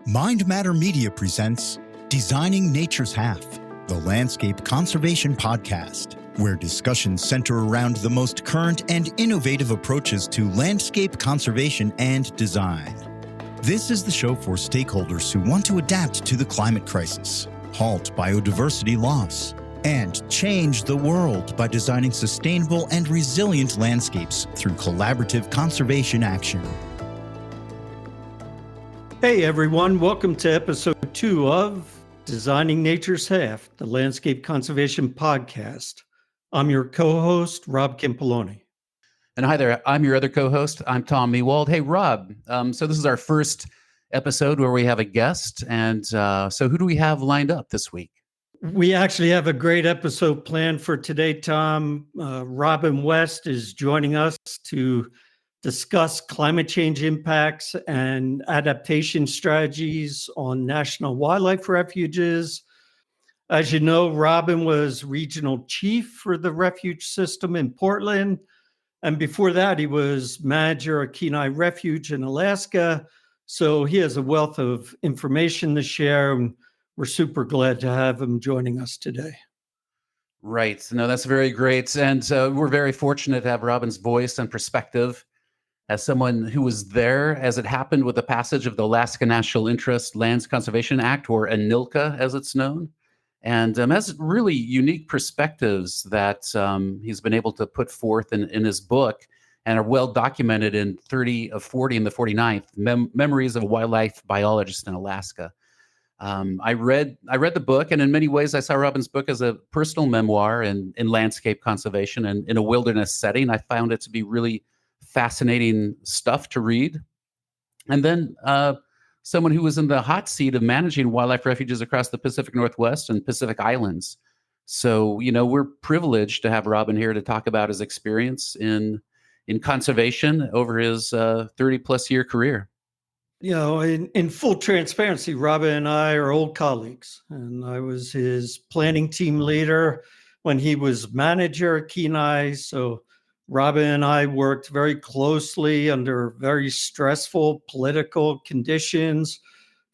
Mind Matter Media presents Designing Nature's Half, the Landscape Conservation Podcast, where discussions center around the most current and innovative approaches to landscape conservation and design. This is the show for stakeholders who want to adapt to the climate crisis, halt biodiversity loss, and change the world by designing sustainable and resilient landscapes through collaborative conservation action. Hey everyone, welcome to episode 2 of Designing Nature's Half, the Landscape Conservation Podcast. I'm your co-host, Rob Campoloni. And hi there, I'm your other co-host. I'm Tom Mewald. Hey, Rob. So this is our first episode where we have a guest. And so who do we have lined up this week? We actually have a great episode planned for today, Tom. Robin West is joining us to discuss climate change impacts and adaptation strategies on national wildlife refuges. As you know, Robin was regional chief for the refuge system in Portland. And before that, he was manager at Kenai Refuge in Alaska. So he has a wealth of information to share, and we're super glad to have him joining us today. Right. No, that's very great. And we're very fortunate to have Robin's voice and perspective as someone who was there as it happened with the passage of the Alaska National Interest Lands Conservation Act, or ANILCA as it's known, and has really unique perspectives that he's been able to put forth in his book and are well documented in 30 of 40 and the 49th, Memories of a Wildlife Biologist in Alaska. I read the book, and in many ways I saw Robin's book as a personal memoir in landscape conservation and in a wilderness setting. I found it to be really fascinating stuff to read. And then someone who was in the hot seat of managing wildlife refuges across the Pacific Northwest and Pacific Islands. So, we're privileged to have Robin here to talk about his experience in conservation over his 30 plus year career. In full transparency, Robin and I are old colleagues, and I was his planning team leader when he was manager at Kenai. So Robin and I worked very closely under very stressful political conditions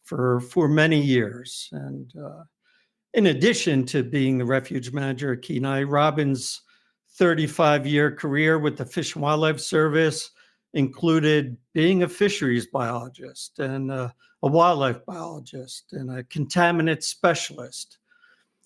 for many years. And in addition to being the refuge manager at Kenai, Robin's 35-year career with the Fish and Wildlife Service included being a fisheries biologist and a wildlife biologist and a contaminant specialist.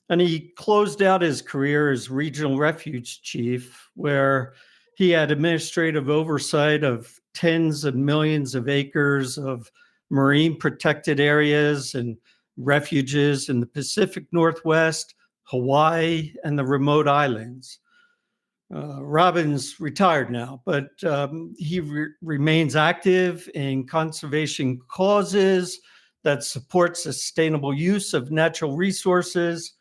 And he closed out his career as regional refuge chief, where he had administrative oversight of tens of millions of acres of marine protected areas and refuges in the Pacific Northwest, Hawaii, and the remote islands. Robin's retired now, but he remains active in conservation causes that support sustainable use of natural resources.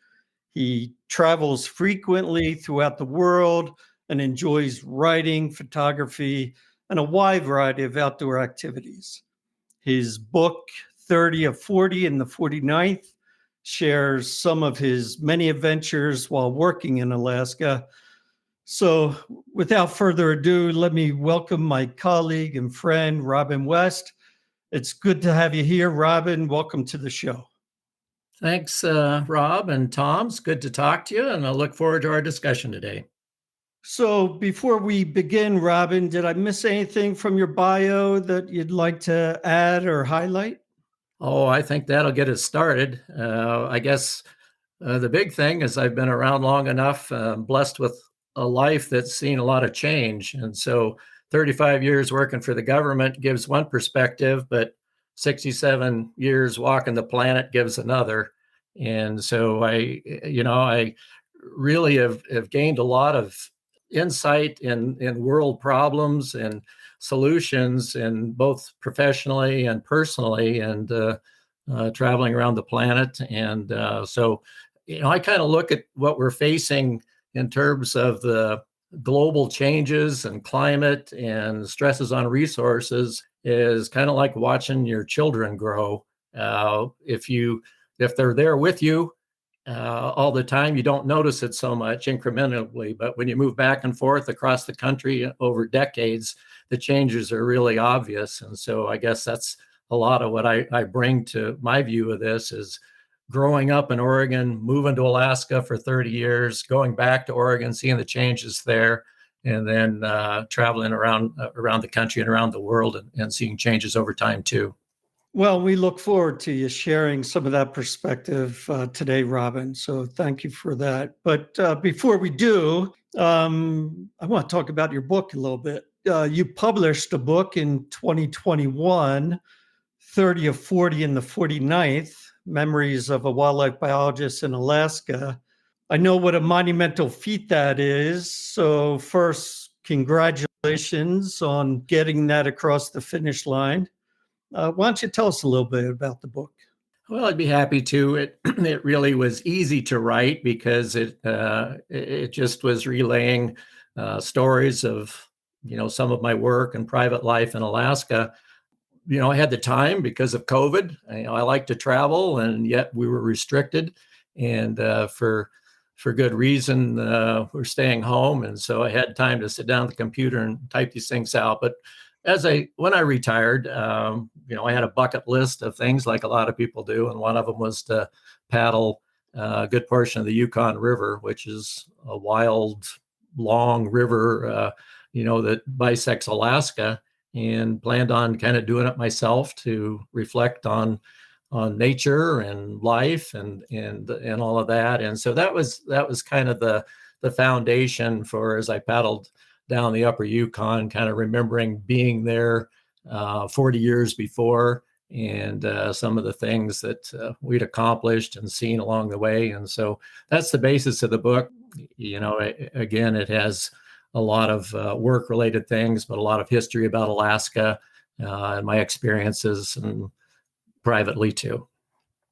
He travels frequently throughout the world and enjoys writing, photography, and a wide variety of outdoor activities. His book, 30 of 40 and the 49th, shares some of his many adventures while working in Alaska. So without further ado, let me welcome my colleague and friend, Robin West. It's good to have you here, Robin. Welcome to the show. Thanks, Rob and Tom. It's good to talk to you, and I look forward to our discussion today. So before we begin, Robin, did I miss anything from your bio that you'd like to add or highlight? Oh, I think that'll get us started. I guess the big thing is I've been around long enough, blessed with a life that's seen a lot of change. And so 35 years working for the government gives one perspective, but 67 years walking the planet gives another. And so I really have gained a lot of insight in world problems and solutions, and both professionally and personally, and traveling around the planet. And so I kind of look at what we're facing in terms of the global changes and climate and stresses on resources is kind of like watching your children grow. If they're there with you all the time, you don't notice it so much incrementally. But when you move back and forth across the country over decades, the changes are really obvious. And so I guess that's a lot of what I bring to my view of this is growing up in Oregon, moving to Alaska for 30 years, going back to Oregon, seeing the changes there, and then traveling around the country and around the world and seeing changes over time too. Well, we look forward to you sharing some of that perspective today, Robin. So thank you for that. But before we do, I want to talk about your book a little bit. You published a book in 2021, 30 of 40 in the 49th, Memories of a Wildlife Biologist in Alaska. I know what a monumental feat that is. So first, congratulations on getting that across the finish line. Why don't you tell us a little bit about the book? Well, I'd be happy to. It really was easy to write because it just was relaying stories of some of my work and private life in Alaska. I had the time because of COVID. I like to travel, and yet we were restricted, and for good reason, we're staying home, and so I had time to sit down at the computer and type these things out. But when I retired, I had a bucket list of things like a lot of people do, and one of them was to paddle a good portion of the Yukon River, which is a wild, long river, that bisects Alaska, and planned on kind of doing it myself to reflect on nature and life and all of that. And so that was kind of the foundation for, as I paddled down the upper Yukon, kind of remembering being there 40 years before, and some of the things that we'd accomplished and seen along the way. And so that's the basis of the book. Again, it has a lot of work-related things, but a lot of history about Alaska and my experiences, and privately too.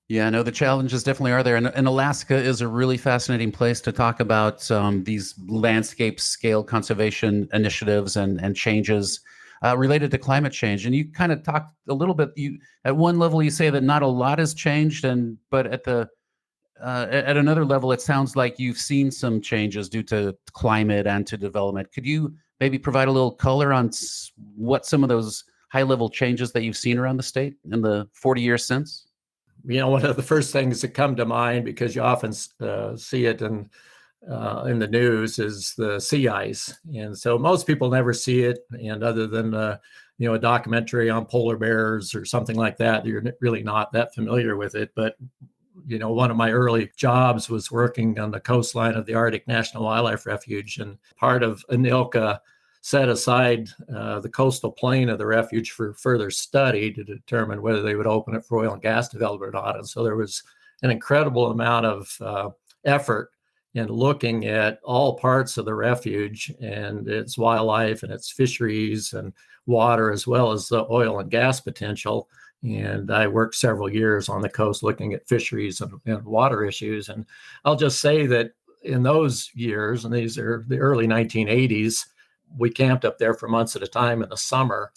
Yeah, no, the challenges definitely are there. And Alaska is a really fascinating place to talk about these landscape scale conservation initiatives and changes related to climate change. And you kind of talked a little bit, at one level, you say that not a lot has changed, but at another level, it sounds like you've seen some changes due to climate and to development. Could you maybe provide a little color on what some of those high-level changes that you've seen around the state in the 40 years since? One of the first things that come to mind, because you often see it in the news, is the sea ice. And so most people never see it. And other than, a documentary on polar bears or something like that, you're really not that familiar with it. But one of my early jobs was working on the coastline of the Arctic National Wildlife Refuge, and part of ANILCA set aside the coastal plain of the refuge for further study to determine whether they would open it for oil and gas development or not. And so there was an incredible amount of effort in looking at all parts of the refuge and its wildlife and its fisheries and water, as well as the oil and gas potential. And I worked several years on the coast looking at fisheries and water issues. And I'll just say that in those years, and these are the early 1980s, we camped up there for months at a time in the summer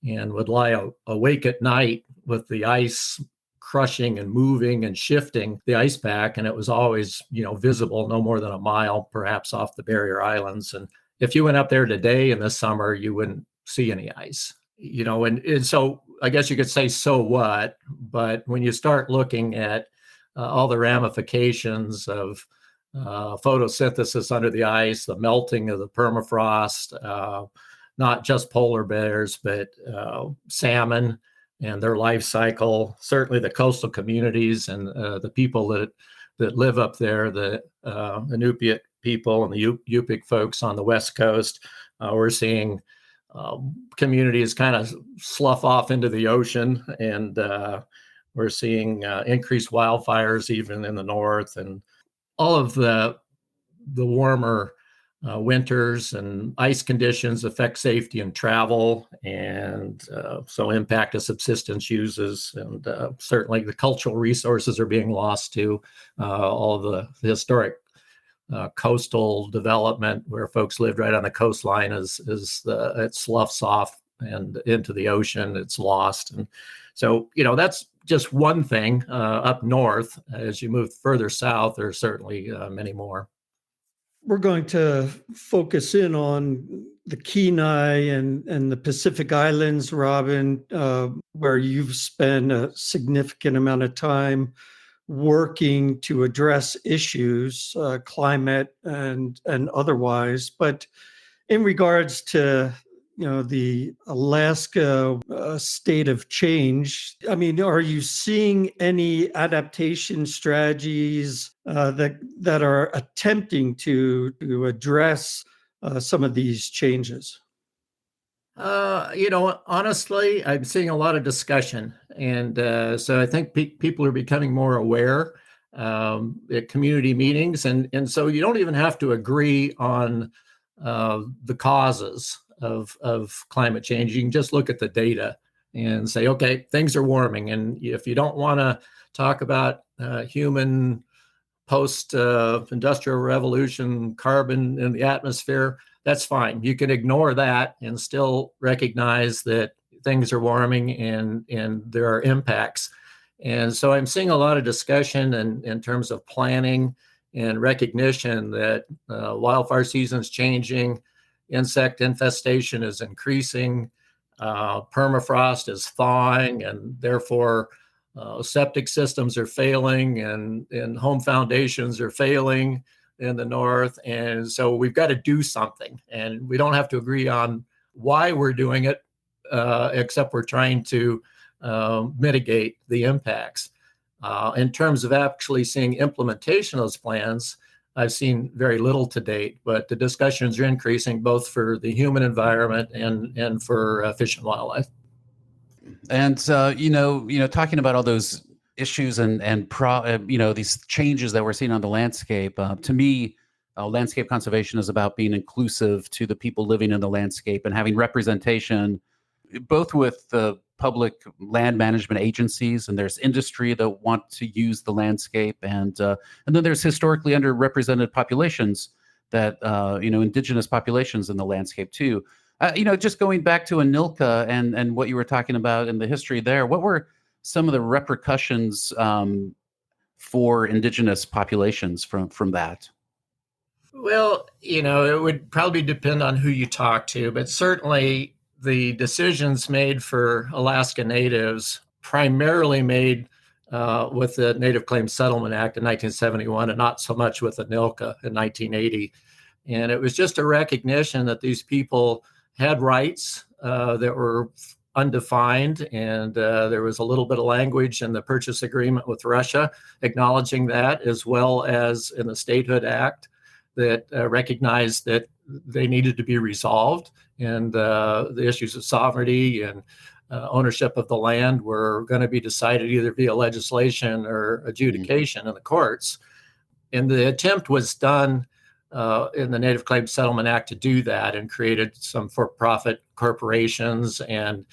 and would lie awake at night with the ice crushing and moving and shifting the ice pack. And it was always, visible no more than a mile, perhaps, off the barrier islands. And if you went up there today in the summer, you wouldn't see any ice, and so I guess you could say, so what? But when you start looking at all the ramifications of photosynthesis under the ice, the melting of the permafrost, not just polar bears, but salmon and their life cycle, certainly the coastal communities and the people that live up there, the Inupiat people and the Yupik folks on the West Coast. We're seeing communities kind of slough off into the ocean, and we're seeing increased wildfires even in the north, and all of the warmer winters and ice conditions affect safety and travel, and so impact to subsistence uses, and certainly the cultural resources are being lost to all of the historic coastal development where folks lived right on the coastline it sloughs off and into the ocean, it's lost. And so, that's just one thing up north. As you move further south, there are certainly many more. we're going to focus in on the Kenai and the Pacific Islands, Robin, where you've spent a significant amount of time working to address issues, climate and otherwise. But in regards to the Alaska state of change, I mean, are you seeing any adaptation strategies that are attempting to address some of these changes? Honestly, I'm seeing a lot of discussion, and so I think people are becoming more aware at community meetings, and so you don't even have to agree on the causes of climate change. You can just look at the data and say, okay, things are warming, and if you don't want to talk about human post-industrial revolution carbon in the atmosphere, that's fine. You can ignore that and still recognize that things are warming and there are impacts. And so I'm seeing a lot of discussion in terms of planning and recognition that wildfire season's changing, insect infestation is increasing, permafrost is thawing, and therefore septic systems are failing and home foundations are failing in the north. And so we've got to do something. And we don't have to agree on why we're doing it, except we're trying to mitigate the impacts. In terms of actually seeing implementation of those plans, I've seen very little to date, but the discussions are increasing both for the human environment and for fish and wildlife. And talking about all those issues and these changes that we're seeing on the landscape, to me, landscape conservation is about being inclusive to the people living in the landscape and having representation, both with the public land management agencies, and there's industry that want to use the landscape, and then there's historically underrepresented populations that indigenous populations in the landscape too. Just going back to Anilka and what you were talking about in the history there, what were some of the repercussions for indigenous populations from that? Well, it would probably depend on who you talk to, but certainly the decisions made for Alaska Natives primarily made with the Native Claims Settlement Act in 1971 and not so much with Anilka in 1980. And it was just a recognition that these people had rights that were undefined, and there was a little bit of language in the purchase agreement with Russia acknowledging that, as well as in the Statehood Act that recognized that they needed to be resolved, and the issues of sovereignty and ownership of the land were going to be decided either via legislation or adjudication in the courts. And the attempt was done in the Native Claims Settlement Act to do that, and created some for-profit corporations and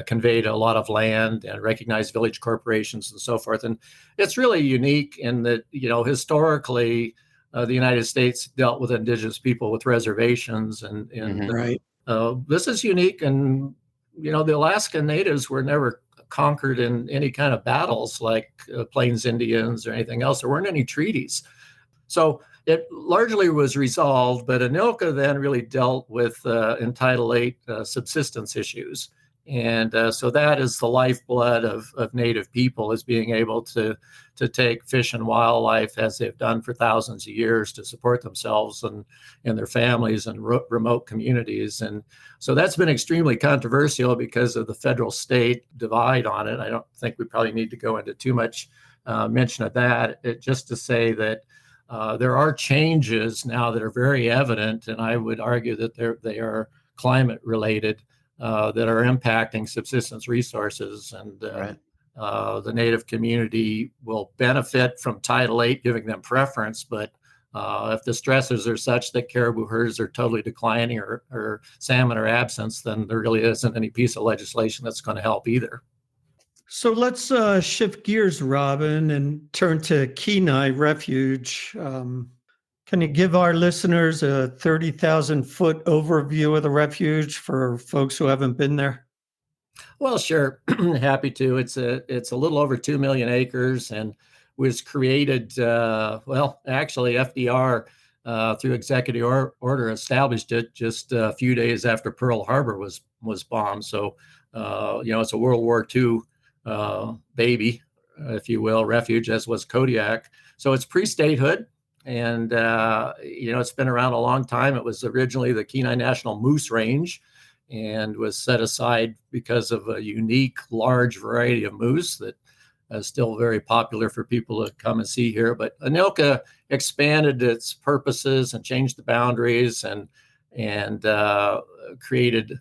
conveyed a lot of land and recognized village corporations and so forth. And it's really unique in that, historically, the United States dealt with indigenous people with reservations, and Right. This is unique. And the Alaska Natives were never conquered in any kind of battles like Plains Indians or anything else. There weren't any treaties. So it largely was resolved, but Anilka then really dealt with Entitled 8 subsistence issues. And so that is the lifeblood of Native people, is being able to take fish and wildlife, as they've done for thousands of years, to support themselves and their families and remote communities. And so that's been extremely controversial because of the federal-state divide on it. I don't think we probably need to go into too much mention of that, just to say that there are changes now that are very evident, and I would argue that they are climate related, that are impacting subsistence resources. And Right. The Native community will benefit from Title 8 giving them preference, but if the stresses are such that caribou herds are totally declining or salmon are absent, then there really isn't any piece of legislation that's going to help either. So let's shift gears, Robin, and turn to Kenai Refuge. Can you give our listeners a 30,000-foot overview of the refuge for folks who haven't been there? Well, sure. Happy to. It's a little over 2 million acres and was created, actually FDR through executive order, established it just a few days after Pearl Harbor was bombed. So, it's a World War II baby, if you will, refuge, as was Kodiak. So it's pre-statehood, and it's been around a long time. It was originally the Kenai National Moose Range, and was set aside because of a unique, large variety of moose that is still very popular for people to come and see here. But Anilka expanded its purposes and changed the boundaries and created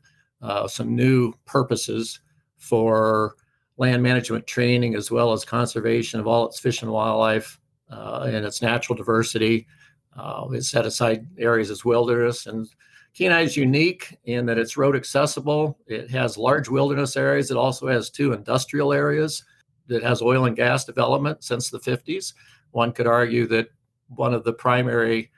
some new purposes for land management training, as well as conservation of all its fish and wildlife and its natural diversity. It set aside areas as wilderness. And Kenai is unique in that it's road accessible. It has large wilderness areas. It also has 2 industrial areas that has oil and gas development since the 50s. One could argue that one of the primary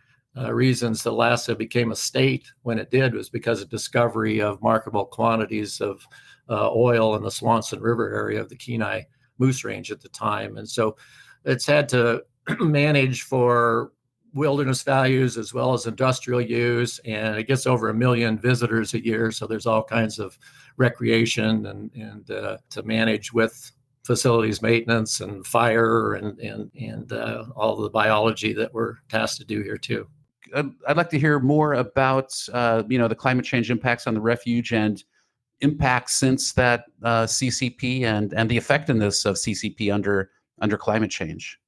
reasons that Alaska became a state when it did was because of discovery of marketable quantities of oil in the Swanson River area of the Kenai Moose Range at the time. And so it's had to manage for wilderness values as well as industrial use, and it gets over 1 million visitors a year. So there's all kinds of recreation and to manage with facilities maintenance and fire and all the biology that we're tasked to do here too. I'd like to hear more about the climate change impacts on the refuge and impacts since that CCP and the effectiveness of CCP under climate change.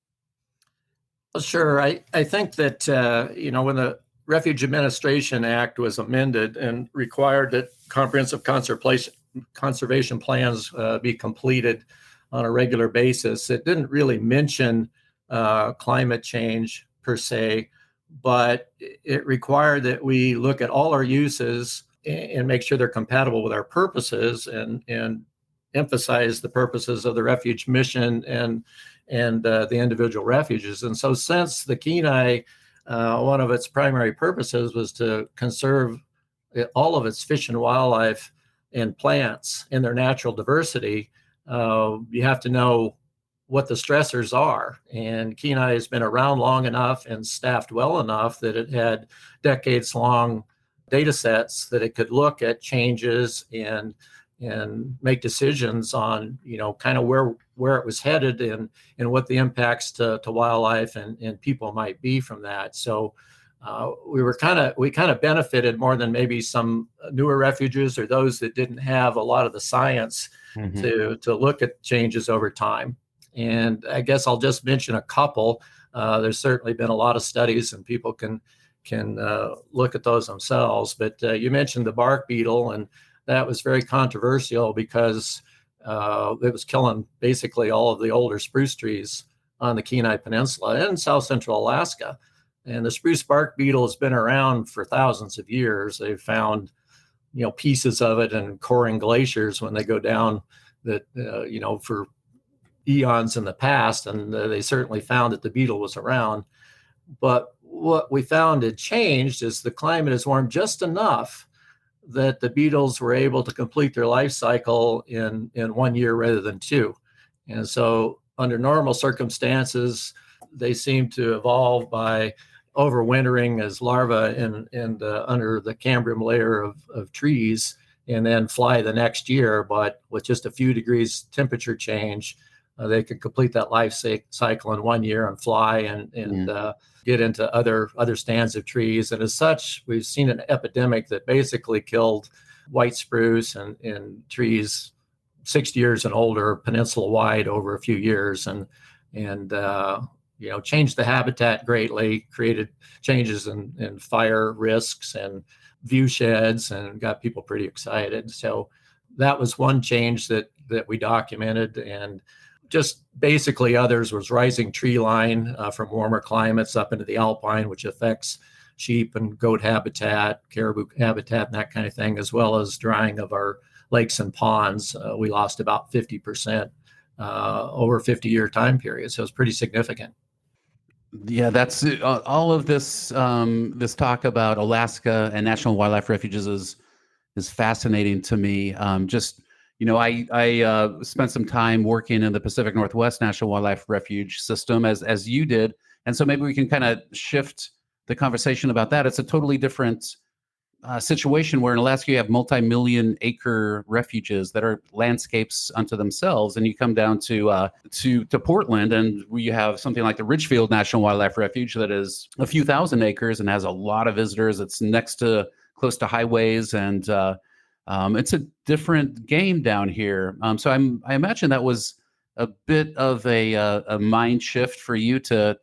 Sure. I think that, when the Refuge Administration Act was amended and required that comprehensive conservation plans be completed on a regular basis, it didn't really mention climate change per se, but it required that we look at all our uses and make sure they're compatible with our purposes and emphasize the purposes of the refuge mission and the individual refuges. And so since the Kenai, one of its primary purposes was to conserve all of its fish and wildlife and plants in their natural diversity, you have to know what the stressors are. And Kenai has been around long enough and staffed well enough that it had decades-long data sets that it could look at changes and make decisions on, kind of where it was headed and what the impacts to wildlife and people might be from that. So we kind of benefited more than maybe some newer refuges or those that didn't have a lot of the science to look at changes over time. And I guess I'll just mention a couple. There's certainly been a lot of studies, and people can look at those themselves. But you mentioned the bark beetle, and that was very controversial because it was killing basically all of the older spruce trees on the Kenai Peninsula and south central Alaska. And the spruce bark beetle has been around for thousands of years. They've found, pieces of it in coring glaciers when they go down that, for eons in the past. And they certainly found that the beetle was around. But what we found had changed is the climate has warmed just enough that the beetles were able to complete their life cycle in 1 year rather than 2. And so under normal circumstances, they seem to evolve by overwintering as larvae in under the cambium layer of trees and then fly the next year. But with just a few degrees temperature change, they could complete that life cycle in 1 year and fly and get into other stands of trees. And as such, we've seen an epidemic that basically killed white spruce and trees 60 years and older, peninsula-wide, over a few years, and changed the habitat greatly, created changes in fire risks and view sheds, and got people pretty excited. So that was one change that we documented. And just basically others was rising tree line from warmer climates up into the alpine, which affects sheep and goat habitat, caribou habitat, and that kind of thing, as well as drying of our lakes and ponds. We lost about 50% over a 50-year time period. So it's pretty significant. Yeah, that's all of this. This talk about Alaska and national wildlife refuges is fascinating to me. I spent some time working in the Pacific Northwest National Wildlife Refuge system as you did. And so maybe we can kind of shift the conversation about that. It's a totally different situation where in Alaska you have multi-million acre refuges that are landscapes unto themselves, and you come down to Portland, and we have something like the Ridgefield National Wildlife Refuge that is a few thousand acres and has a lot of visitors. It's close to highways, and it's a different game down here. So I imagine that was a bit of a mind shift for you to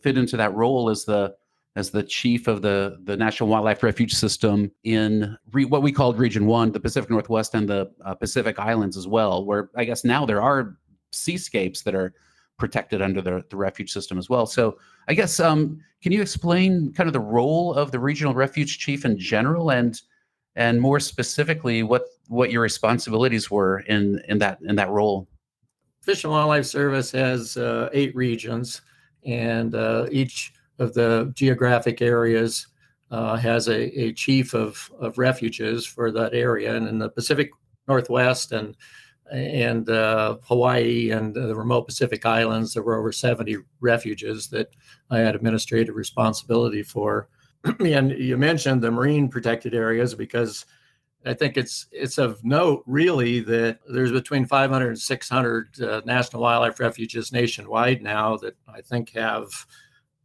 fit into that role as the chief of the National Wildlife Refuge system in what we called Region 1, the Pacific Northwest and the Pacific Islands as well, where I guess now there are seascapes that are protected under the refuge system as well. So I guess, can you explain kind of the role of the regional refuge chief in general, and more specifically what your responsibilities were in that role? Fish and Wildlife Service has 8 regions, and each of the geographic areas has a chief of refuges for that area. And in the Pacific Northwest and Hawaii and the remote Pacific Islands, there were over 70 refuges that I had administrative responsibility for. And you mentioned the marine protected areas, because I think it's of note, really, that there's between 500 and 600 national wildlife refuges nationwide now that I think have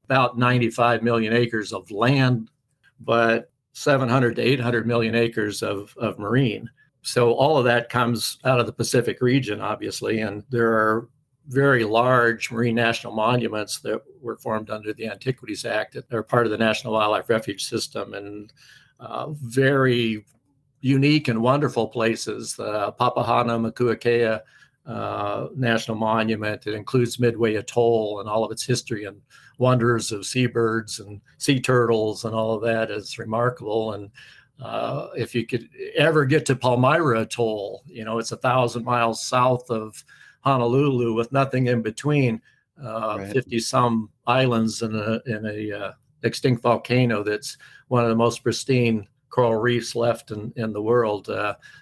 about 95 million acres of land, but 700 to 800 million acres of marine. So all of that comes out of the Pacific region, obviously, and there are very large marine national monuments that were formed under the Antiquities Act that are part of the National Wildlife Refuge system, and very unique and wonderful places. The Papahana Makuakea National Monument. It includes Midway Atoll and all of its history and wonders of seabirds and sea turtles, and all of that is remarkable. And if you could ever get to Palmyra Atoll, it's 1,000 miles south of Honolulu with nothing in between, Right. 50 some islands in a extinct volcano that's one of the most pristine coral reefs left in the world.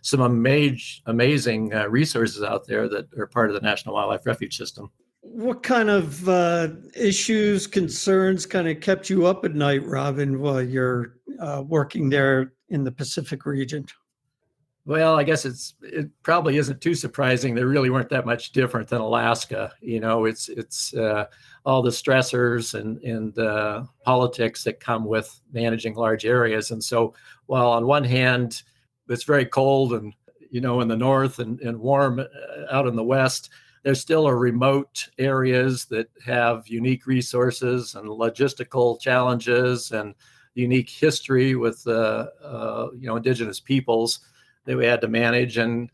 Some amazing resources out there that are part of the National Wildlife Refuge system. What kind of issues, concerns kind of kept you up at night, Robin, while you're working there in the Pacific region? Well, I guess it probably isn't too surprising. They really weren't that much different than Alaska. It's all the stressors and politics that come with managing large areas. And so, while on one hand it's very cold and in the north and warm out in the west, there still are remote areas that have unique resources and logistical challenges and unique history with indigenous peoples that we had to manage. And,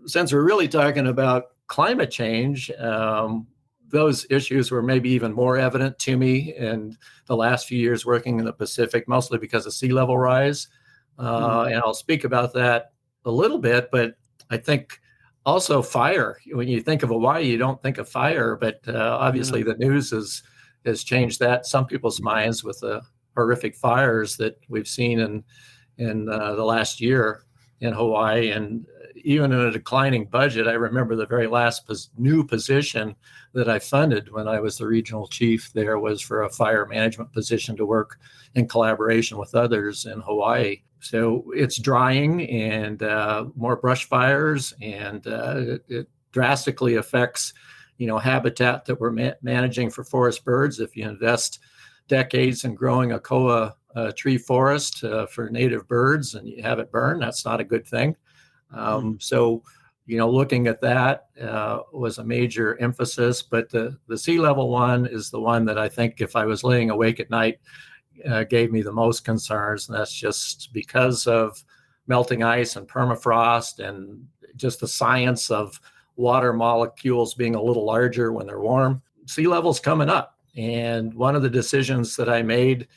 since we're really talking about climate change, those issues were maybe even more evident to me in the last few years working in the Pacific, mostly because of sea level rise. And I'll speak about that a little bit, but I think also fire. When you think of Hawaii, you don't think of fire, but obviously the news has changed that some people's minds with the horrific fires that we've seen in the last year in Hawaii. And even in a declining budget, I remember the very last new position that I funded when I was the regional chief there was for a fire management position to work in collaboration with others in Hawaii. So it's drying and more brush fires, and it drastically affects, habitat that we're managing for forest birds. If you invest decades in growing a koa tree forest for native birds and you have it burn, that's not a good thing. So, looking at that was a major emphasis, but the sea level one is the one that I think, if I was laying awake at night, gave me the most concerns. And that's just because of melting ice and permafrost and just the science of water molecules being a little larger when they're warm. Sea level's coming up. And one of the decisions that I made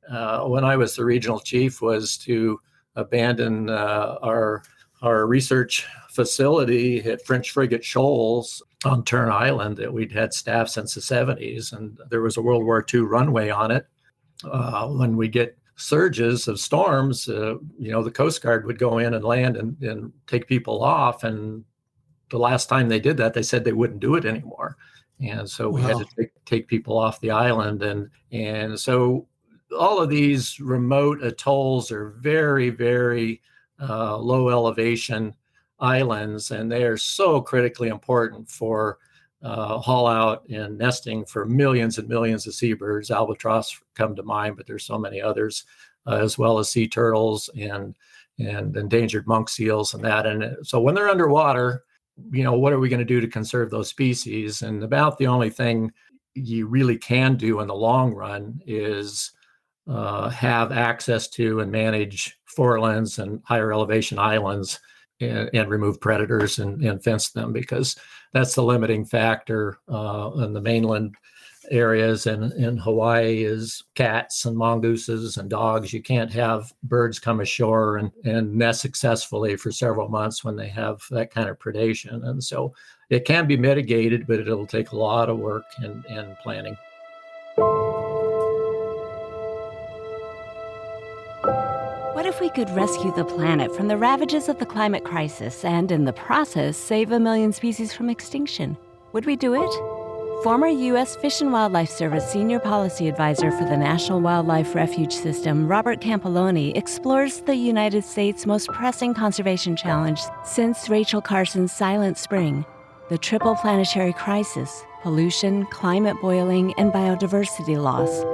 when I was the regional chief was to abandon our research facility at French Frigate Shoals on Turn Island that we'd had staff since the 70s. And there was a World War II runway on it. When we get surges of storms, the Coast Guard would go in and land and take people off. And the last time they did that, they said they wouldn't do it anymore. And so we had to take people off the island. And so all of these remote atolls are very, very low elevation islands, and they are so critically important for haul out and nesting for millions and millions of seabirds. Albatross come to mind, but there's so many others, as well as sea turtles and endangered monk seals and that. And so when they're underwater, what are we going to do to conserve those species? And about the only thing you really can do in the long run is have access to and manage forelands and higher elevation islands and remove predators and fence them, because that's the limiting factor in the mainland areas. And in Hawaii is cats and mongooses and dogs. You can't have birds come ashore and nest successfully for several months when they have that kind of predation. And so it can be mitigated, but it'll take a lot of work and planning. What if we could rescue the planet from the ravages of the climate crisis and, in the process, save 1 million species from extinction? Would we do it? Former U.S. Fish and Wildlife Service Senior Policy Advisor for the National Wildlife Refuge System, Robert Campoloni, explores the United States' most pressing conservation challenge since Rachel Carson's Silent Spring: the triple planetary crisis, pollution, climate boiling, and biodiversity loss.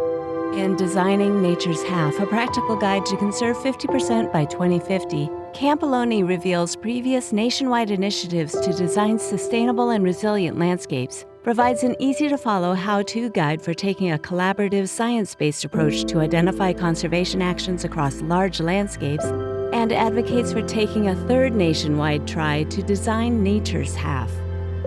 In Designing Nature's Half, a practical guide to conserve 50% by 2050, Campoloni reveals previous nationwide initiatives to design sustainable and resilient landscapes, provides an easy-to-follow how-to guide for taking a collaborative, science-based approach to identify conservation actions across large landscapes, and advocates for taking a third nationwide try to design nature's half.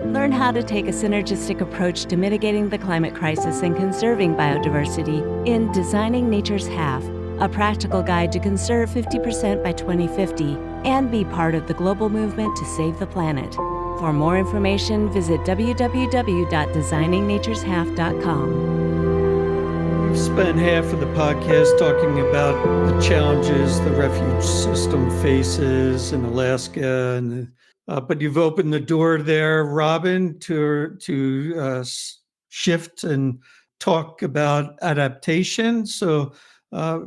Learn how to take a synergistic approach to mitigating the climate crisis and conserving biodiversity in Designing Nature's Half, a practical guide to conserve 50% by 2050 and be part of the global movement to save the planet. For more information, visit www.designingnatureshalf.com. We've spent half of the podcast talking about the challenges the refuge system faces in Alaska, and but you've opened the door there, Robin, to shift and talk about adaptation. So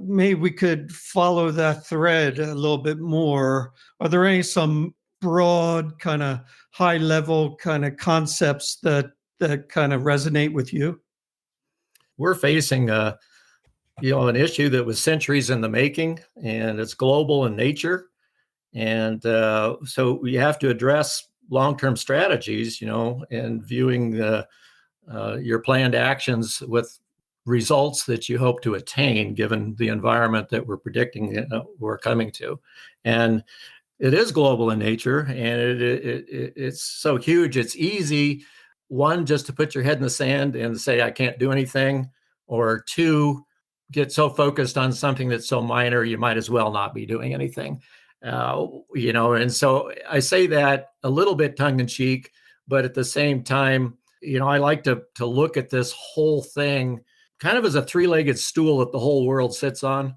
maybe we could follow that thread a little bit more. Are there some broad kind of high level kind of concepts that kind of resonate with you? We're facing an issue that was centuries in the making, and it's global in nature. And so we have to address long-term strategies, and viewing your planned actions with results that you hope to attain, given the environment that we're predicting we're coming to. And it is global in nature, and it's so huge. It's easy, one, just to put your head in the sand and say, I can't do anything, or two, get so focused on something that's so minor, you might as well not be doing anything. And so I say that a little bit tongue in cheek, but at the same time, I like to look at this whole thing kind of as a three-legged stool that the whole world sits on,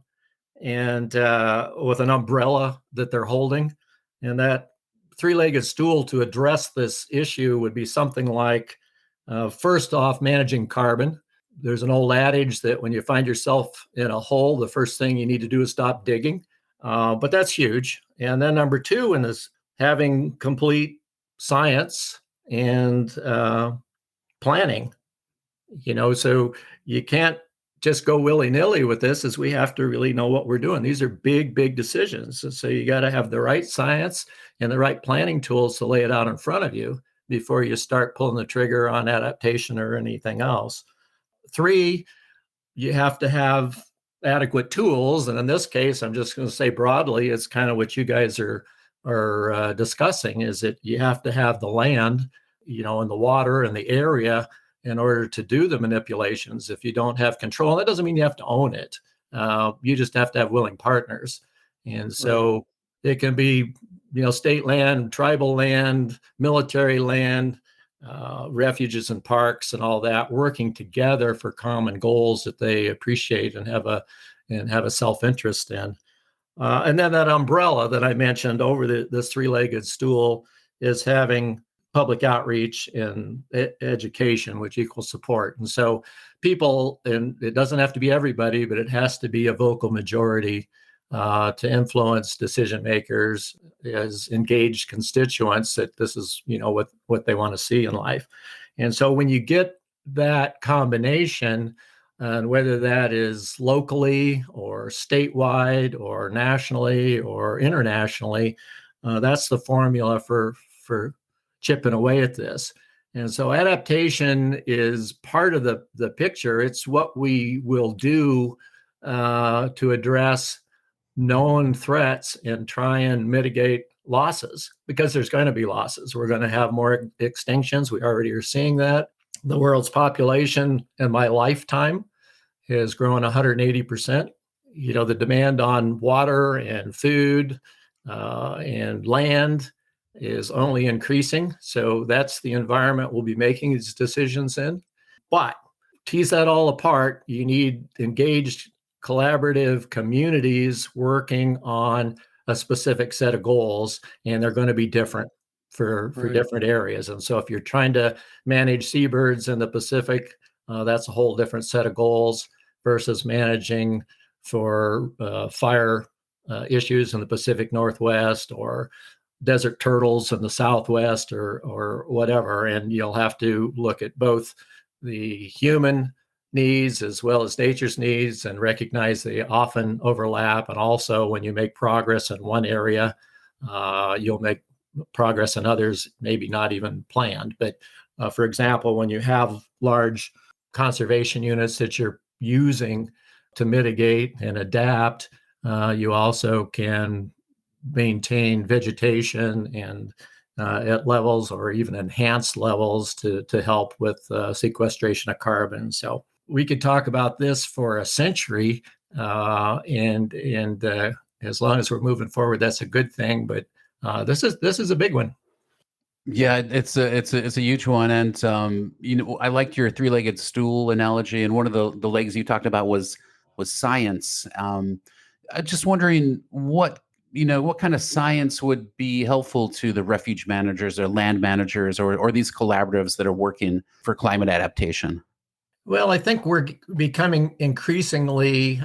and with an umbrella that they're holding. And that three-legged stool to address this issue would be something like, first off, managing carbon. There's an old adage that when you find yourself in a hole, the first thing you need to do is stop digging. But that's huge. And then number two is having complete science and planning. So you can't just go willy-nilly with this, as we have to really know what we're doing. These are big, big decisions. And so you got to have the right science and the right planning tools to lay it out in front of you before you start pulling the trigger on adaptation or anything else. Three, you have to have adequate tools. And in this case, I'm just going to say broadly, it's kind of what you guys are discussing, is that you have to have the land, and the water and the area in order to do the manipulations. If you don't have control, that doesn't mean you have to own it. You just have to have willing partners. And so it can be, state land, tribal land, military land, refuges and parks and all that, working together for common goals that they appreciate and have a self-interest in. And then that umbrella that I mentioned over this three-legged stool is having public outreach and education, which equals support. And so people, and it doesn't have to be everybody, but it has to be a vocal majority to influence decision makers as engaged constituents that this is, what they want to see in life. And so when you get that combination, and whether that is locally or statewide or nationally or internationally, that's the formula for chipping away at this. And so adaptation is part of the picture. It's what we will do to address known threats and try and mitigate losses, because there's going to be losses. We're going to have more extinctions. We already are seeing that. The world's population in my lifetime has grown 180%. The demand on water and food and land is only increasing. So that's the environment we'll be making these decisions in. But tease that all apart, you need engaged, collaborative communities working on a specific set of goals, and they're going to be different for different areas. And so if you're trying to manage seabirds in the Pacific, that's a whole different set of goals versus managing for fire issues in the Pacific Northwest or desert turtles in the Southwest or whatever. And you'll have to look at both the human needs as well as nature's needs and recognize they often overlap. And also when you make progress in one area, you'll make progress in others, maybe not even planned. But for example, when you have large conservation units that you're using to mitigate and adapt, you also can maintain vegetation and at levels or even enhanced levels to help with sequestration of carbon. So we could talk about this for a century, and as long as we're moving forward, that's a good thing. But this is a big one. Yeah, it's a huge one, and I liked your three-legged stool analogy, and one of the legs you talked about was science. I'm just wondering what kind of science would be helpful to the refuge managers or land managers or these collaboratives that are working for climate adaptation. Well, I think we're becoming increasingly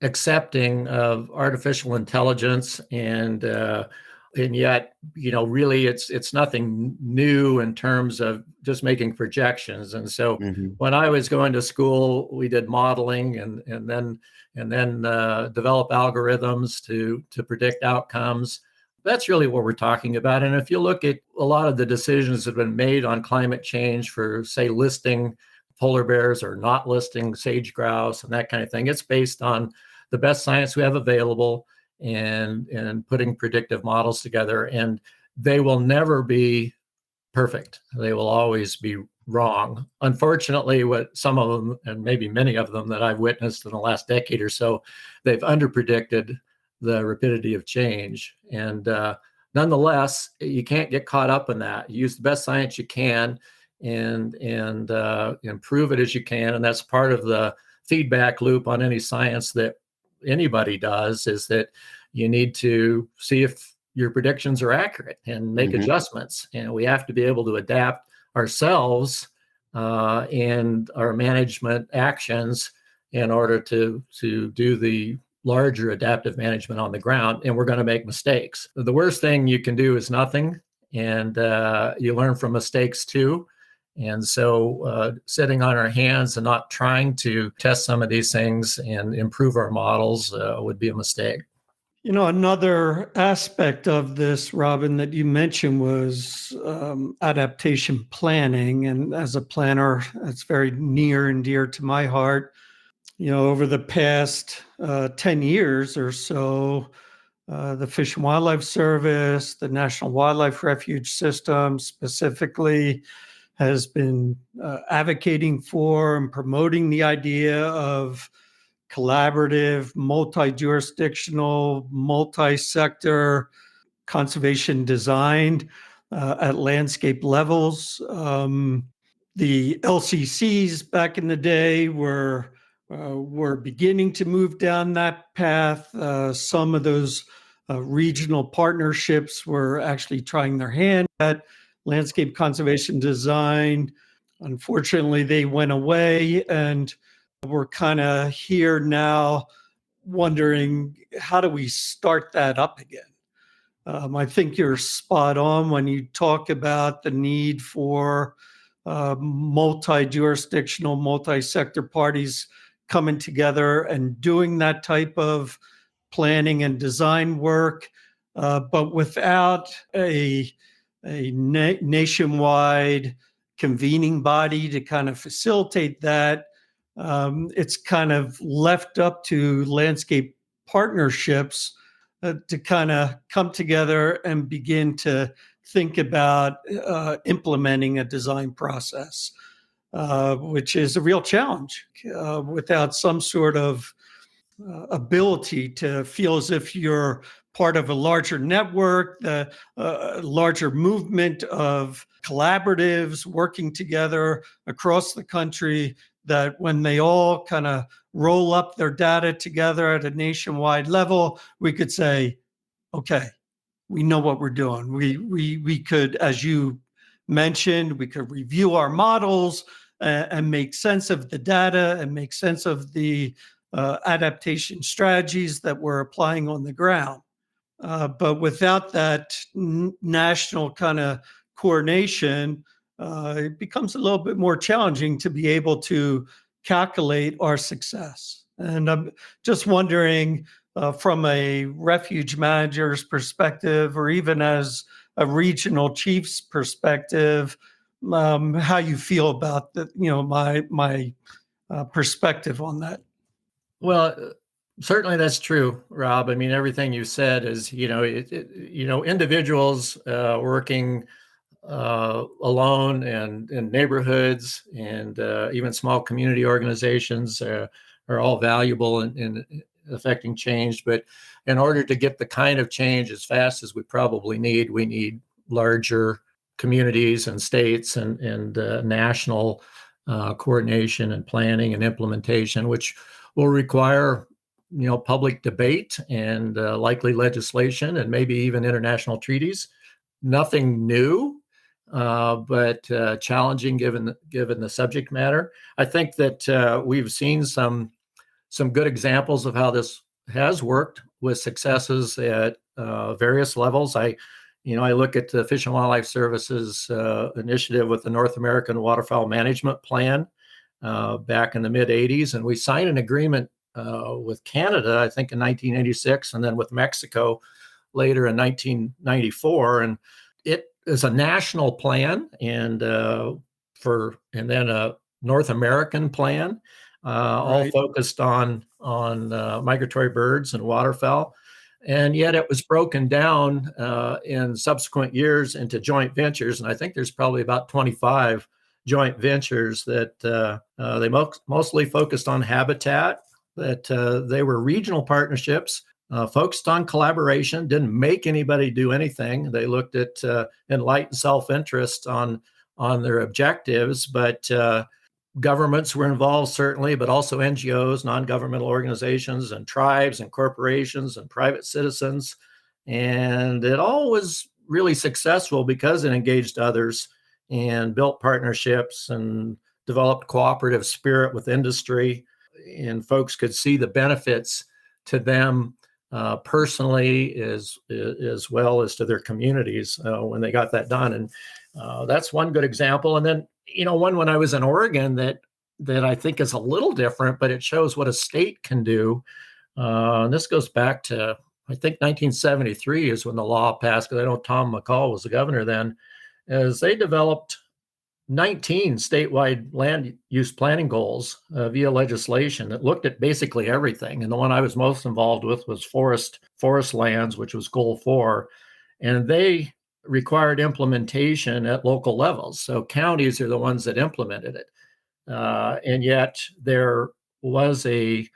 accepting of artificial intelligence, and yet, really, it's nothing new in terms of just making projections. And so, when I was going to school, we did modeling, and then develop algorithms to predict outcomes. That's really what we're talking about. And if you look at a lot of the decisions that have been made on climate change for, say, listing polar bears or not listing sage grouse and that kind of thing, it's based on the best science we have available and putting predictive models together. And they will never be perfect. They will always be wrong. Unfortunately, what some of them, and maybe many of them that I've witnessed in the last decade or so, they've underpredicted the rapidity of change. And nonetheless, you can't get caught up in that. You use the best science you can and improve it as you can. And that's part of the feedback loop on any science that anybody does, is that you need to see if your predictions are accurate and make adjustments. And we have to be able to adapt ourselves and our management actions in order to do the larger adaptive management on the ground. And we're going to make mistakes. The worst thing you can do is nothing. And you learn from mistakes too. And so sitting on our hands and not trying to test some of these things and improve our models would be a mistake. Another aspect of this, Robin, that you mentioned was adaptation planning. And as a planner, it's very near and dear to my heart. Over the past 10 years or so, the Fish and Wildlife Service, the National Wildlife Refuge system specifically, has been advocating for and promoting the idea of collaborative, multi-jurisdictional, multi-sector conservation design at landscape levels. The LCCs back in the day were beginning to move down that path. Some of those regional partnerships were actually trying their hand at landscape conservation design. Unfortunately, they went away, and we're kind of here now wondering, how do we start that up again? I think you're spot on when you talk about the need for multi-jurisdictional, multi-sector parties coming together and doing that type of planning and design work, but without a nationwide convening body to kind of facilitate that. It's kind of left up to landscape partnerships to kind of come together and begin to think about implementing a design process, which is a real challenge without some sort of ability to feel as if you're part of a larger network, the larger movement of collaboratives working together across the country, that when they all kind of roll up their data together at a nationwide level, we could say, okay, we know what we're doing. We could, as you mentioned, we could review our models and make sense of the data and make sense of the adaptation strategies that we're applying on the ground. But without that national kind of coordination, it becomes a little bit more challenging to be able to calculate our success. And I'm just wondering, from a refuge manager's perspective, or even as a regional chief's perspective, how you feel about the, my perspective on that. Well, certainly that's true, Rob. I mean, everything you said is, individuals working alone and in neighborhoods and even small community organizations are all valuable in affecting change. But in order to get the kind of change as fast as we probably need, we need larger communities and states and national coordination and planning and implementation, which will require public debate and likely legislation and maybe even international treaties. Nothing new, but challenging given the subject matter. I think that we've seen some good examples of how this has worked with successes at various levels. I look at the Fish and Wildlife Service's initiative with the North American Waterfowl Management Plan back in the mid-'80s, and we signed an agreement with Canada, I think in 1986, and then with Mexico later in 1994. And it is a national plan and then a North American plan, all focused on migratory birds and waterfowl. And yet it was broken down in subsequent years into joint ventures. And I think there's probably about 25 joint ventures that they mostly focused on habitat, that they were regional partnerships, focused on collaboration, didn't make anybody do anything. They looked at enlightened self-interest on their objectives, but governments were involved, certainly, but also NGOs, non-governmental organizations, and tribes and corporations and private citizens. And it all was really successful because it engaged others and built partnerships and developed cooperative spirit with industry. And folks could see the benefits to them personally as well as to their communities when they got that done. And that's one good example. And then, one when I was in Oregon that I think is a little different, but it shows what a state can do. And this goes back to, I think, 1973 is when the law passed, because I know Tom McCall was the governor then, as they developed 19 statewide land use planning goals via legislation that looked at basically everything. And the one I was most involved with was forest lands, which was goal 4. And they required implementation at local levels. So counties are the ones that implemented it. And yet there was a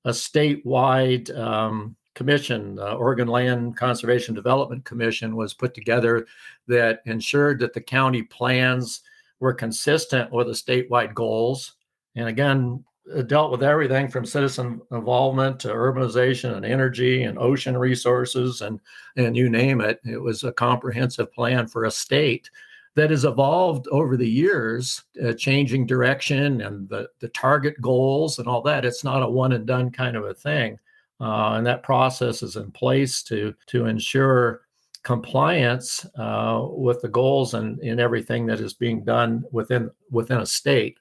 statewide commission, Oregon Land Conservation Development Commission, was put together that ensured that the county plans were consistent with the statewide goals. And again, it dealt with everything from citizen involvement to urbanization and energy and ocean resources and you name it. It was a comprehensive plan for a state that has evolved over the years, changing direction and the target goals and all that. It's not a one and done kind of a thing. And that process is in place to ensure compliance with the goals and in everything that is being done within a state.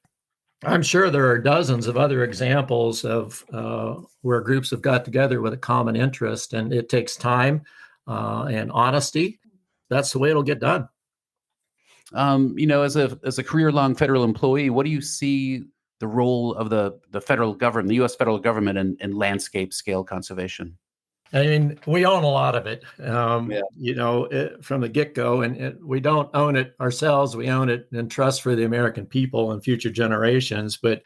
I'm sure there are dozens of other examples of where groups have got together with a common interest, and it takes time and honesty. That's the way it'll get done. As a career-long federal employee, what do you see the role of the federal government, the U.S. federal government, in landscape scale conservation? I mean, we own a lot of it, Yeah. from the get-go, and we don't own it ourselves. We own it in trust for the American people and future generations. But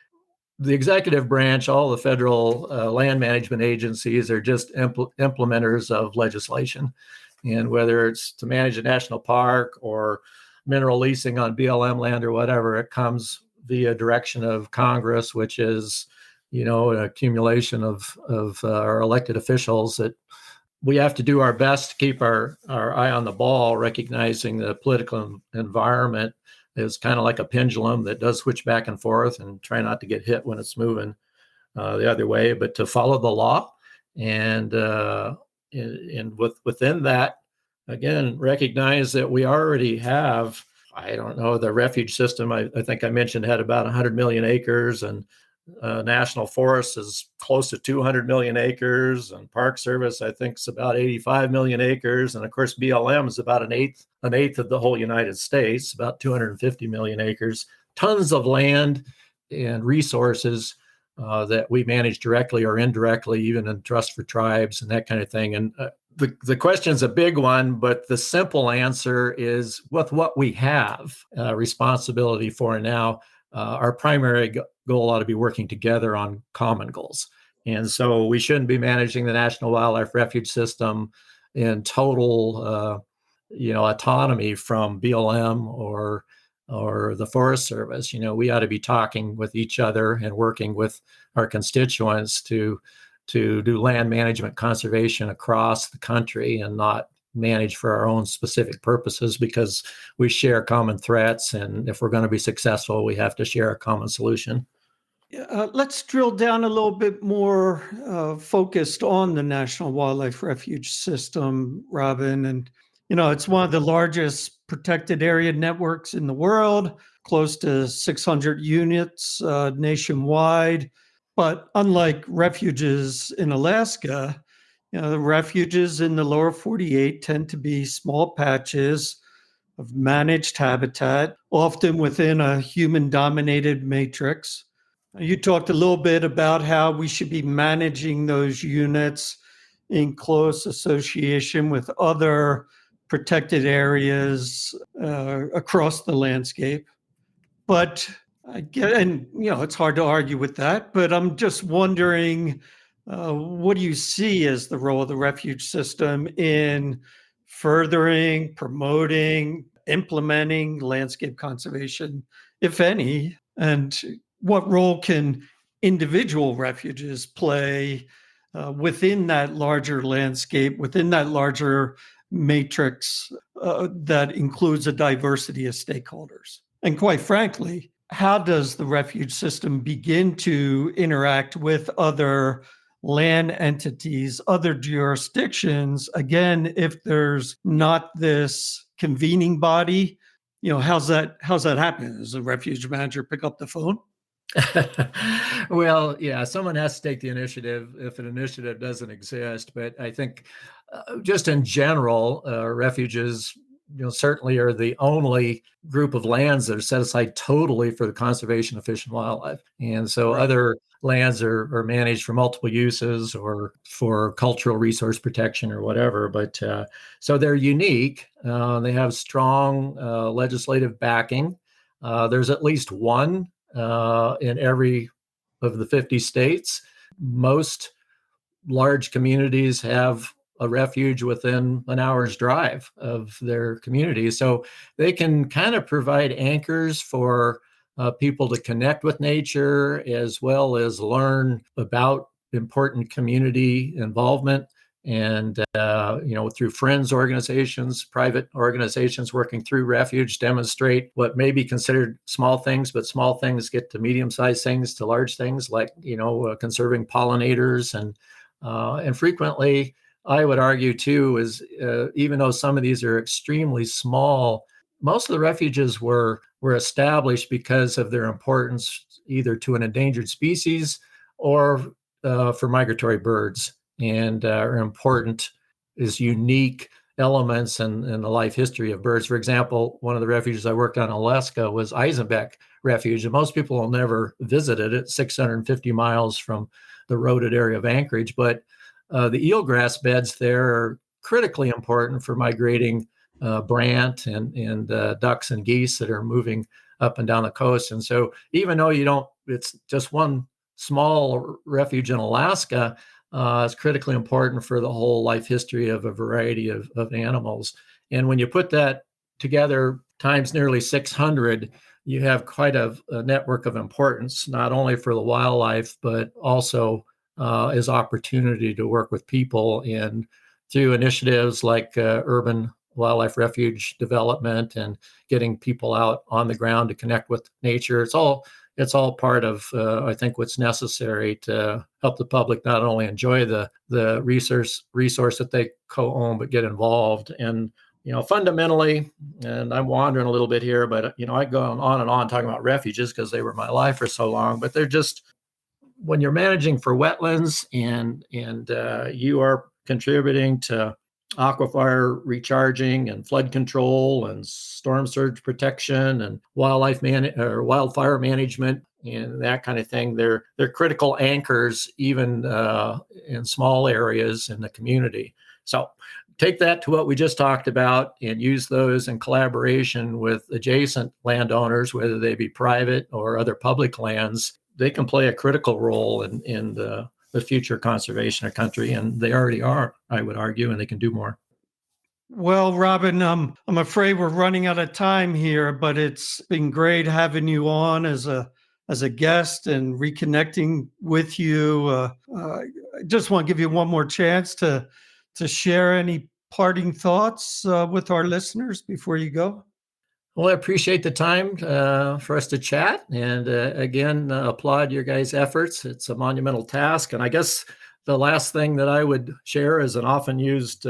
the executive branch, all the federal land management agencies are just implementers of legislation. And whether it's to manage a national park or mineral leasing on BLM land or whatever, it comes via direction of Congress, which is an accumulation of our elected officials. That we have to do our best to keep our eye on the ball, recognizing the political environment is kind of like a pendulum that does switch back and forth, and try not to get hit when it's moving the other way, but to follow the law. And within that, again, recognize that we already have, I don't know, the refuge system, I think I mentioned, had about 100 million acres, and National Forest is close to 200 million acres, and Park Service, I think, is about 85 million acres. And of course, BLM is about an eighth of the whole United States, about 250 million acres, tons of land and resources that we manage directly or indirectly, even in trust for tribes and that kind of thing. And the question's a big one, but the simple answer is, with what we have responsibility for now, our primary goal ought to be working together on common goals. And so we shouldn't be managing the National Wildlife Refuge system in total autonomy from BLM or the Forest Service. We ought to be talking with each other and working with our constituents to do land management conservation across the country, and not manage for our own specific purposes, because we share common threats. And if we're going to be successful, we have to share a common solution. Let's drill down a little bit more focused on the National Wildlife Refuge system, Robin. And, it's one of the largest protected area networks in the world, close to 600 units nationwide. But unlike refuges in Alaska, the refuges in the lower 48 tend to be small patches of managed habitat, often within a human-dominated matrix. You talked a little bit about how we should be managing those units in close association with other protected areas across the landscape. But I get, and it's hard to argue with that, but I'm just wondering, what do you see as the role of the refuge system in furthering, promoting, implementing landscape conservation, if any? And what role can individual refuges play within that larger landscape, within that larger matrix that includes a diversity of stakeholders? And quite frankly, how does the refuge system begin to interact with other land entities, other jurisdictions? Again, if there's not this convening body, how's that happen? Does the refuge manager pick up the phone? Well, yeah, someone has to take the initiative if an initiative doesn't exist. But I think just in general, refuges certainly are the only group of lands that are set aside totally for the conservation of fish and wildlife. And so other lands are managed for multiple uses or for cultural resource protection or whatever. But so they're unique. They have strong legislative backing. There's at least one in every of the 50 states. Most large communities have a refuge within an hour's drive of their community. So they can kind of provide anchors for people to connect with nature, as well as learn about important community involvement And, through friends organizations, private organizations working through Refuge, demonstrate what may be considered small things, but small things get to medium-sized things to large things like, conserving pollinators. And frequently, I would argue too, is even though some of these are extremely small, most of the refuges were established because of their importance either to an endangered species or for migratory birds, and are important as unique elements in the life history of birds. For example, one of the refuges I worked on in Alaska was Eisenbeck Refuge, and most people will never visit it. It's 650 miles from the roaded area of Anchorage, but the eelgrass beds there are critically important for migrating brant and ducks and geese that are moving up and down the coast. And so even though it's just one small refuge in Alaska, it's critically important for the whole life history of a variety of animals. And when you put that together times nearly 600, you have quite a network of importance, not only for the wildlife, but also as opportunity to work with people and through initiatives like urban wildlife refuge development and getting people out on the ground to connect with nature. It's all part of, I think, what's necessary to help the public not only enjoy the resource that they co-own, but get involved. And, fundamentally, and I'm wandering a little bit here, but, I go on and on talking about refuges because they were my life for so long, but they're just, when you're managing for wetlands and you are contributing to aquifer recharging and flood control and storm surge protection and wildfire management and that kind of thing, they're critical anchors even in small areas in the community. So take that to what we just talked about and use those in collaboration with adjacent landowners, whether they be private or other public lands. They can play a critical role in the future conservation of country, and they already are, I would argue, and they can do more. Well, Robin, I'm afraid we're running out of time here, but it's been great having you on as a guest and reconnecting with you. I just want to give you one more chance to share any parting thoughts with our listeners before you go. Well, I appreciate the time for us to chat, and again, applaud your guys' efforts. It's a monumental task, and I guess the last thing that I would share is an often used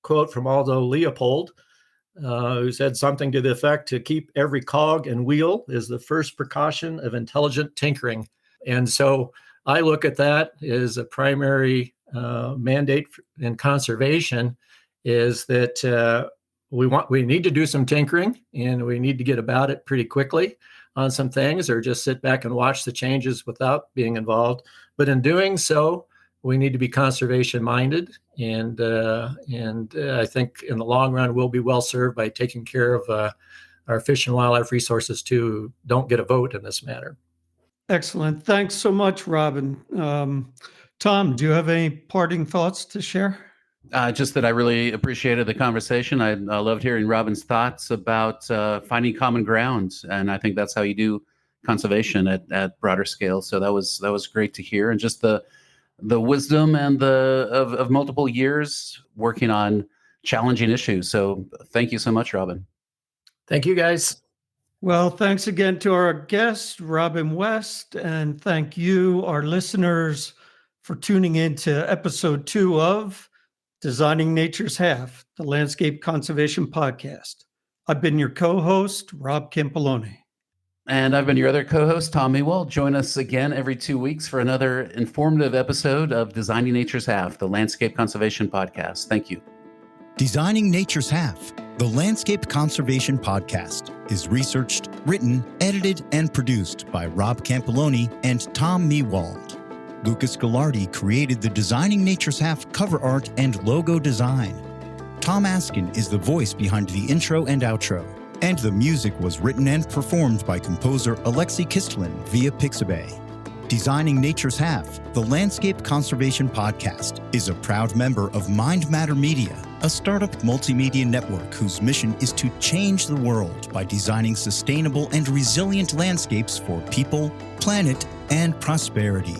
quote from Aldo Leopold, who said something to the effect, "To keep every cog and wheel is the first precaution of intelligent tinkering." And so I look at that as a primary mandate in conservation, is that we need to do some tinkering, and we need to get about it pretty quickly on some things, or just sit back and watch the changes without being involved. But in doing so, we need to be conservation minded, and I think in the long run we'll be well served by taking care of our fish and wildlife resources too. Don't get a vote in this matter. Excellent. Thanks so much, Robin. Tom, do you have any parting thoughts to share? Just that I really appreciated the conversation. I loved hearing Robin's thoughts about finding common ground, and I think that's how you do conservation at broader scale. So that was great to hear, and just the wisdom and of multiple years working on challenging issues. So thank you so much, Robin. Thank you, guys. Well, thanks again to our guest, Robin West, and thank you, our listeners, for tuning in to episode 2 of Designing Nature's Half, the Landscape Conservation Podcast. I've been your co-host, Rob Campoloni. And I've been your other co-host, Tom Ewell. Join us again every 2 weeks for another informative episode of Designing Nature's Half, the Landscape Conservation Podcast. Thank you. Designing Nature's Half, the Landscape Conservation Podcast, is researched, written, edited, and produced by Rob Campoloni and Tom Mewald. Lucas Gallardi created the Designing Nature's Half cover art and logo design. Tom Askin is the voice behind the intro and outro, and the music was written and performed by composer Alexei Kistlin via Pixabay. Designing Nature's Half, the Landscape Conservation Podcast, is a proud member of Mind Matter Media, a startup multimedia network whose mission is to change the world by designing sustainable and resilient landscapes for people, planet, and prosperity.